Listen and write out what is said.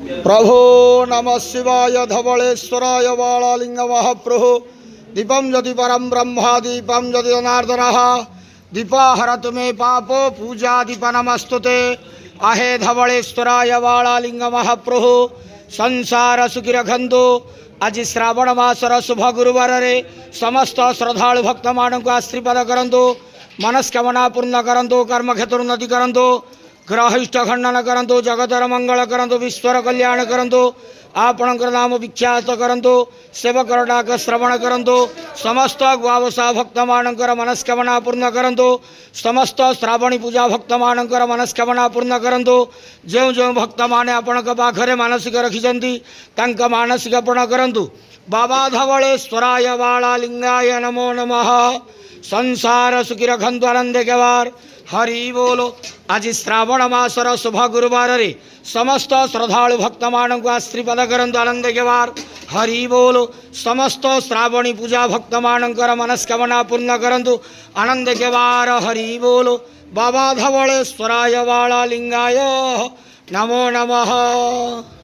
प्रभो नमः शिवाय धवलेश्वराय बालालिंग महाप्रभु दीपम यदि परम ब्रह्मा दीपम यदि जनार्दनः दीपाहरतु मे पापो पूजा दीप नमस्तुते आहे धवलेश्वराय बालालिंग महाप्रभु संसार सुखी रखंतु। आज श्रावण मासर शुभ गुरुवार रे समस्त श्रद्धालु भक्त मानक आशीर्वाद करंतु, मनस्कामना पूर्ण करंतु, कर्म क्षेत्र उन्नति करंतु, ग्रहिष्ठ खंडन करंतु, जगतर मंगल करंतु, विश्वर कल्याण करंतु, आपणकर नाम विख्यात करंतु, सेवकर डाक श्रवण करंतु, समस्त ग्वावसा भक्त मानकर मनस्कामना पूर्ण करंतु, समस्त श्रावणी पूजा भक्त मानकर मनस्कामना पूर्ण करंतु। जो जो भक्त माने आपणक पाखरे मानसिक रखिछंती तांका मानसिक पूर्ण करंतु। बाबा धवलेश्वराय बालालिंगाय नमो नमः। संसार सुखी रखंतु आनंद केवार हरि बोलो। आज श्रावण मासर शुभ गुरुवार रे समस्त श्रद्धालु भक्त मानक आशीर्वाद करंतु आनंद केवार हरि बोलो। समस्त श्रावणी पूजा भक्त मानकर मनस्कामना पूर्ण करंतु आनंद केवार हरि बोलो। बाबा धवलेश्वराय बालालिंगाय नमो नमः।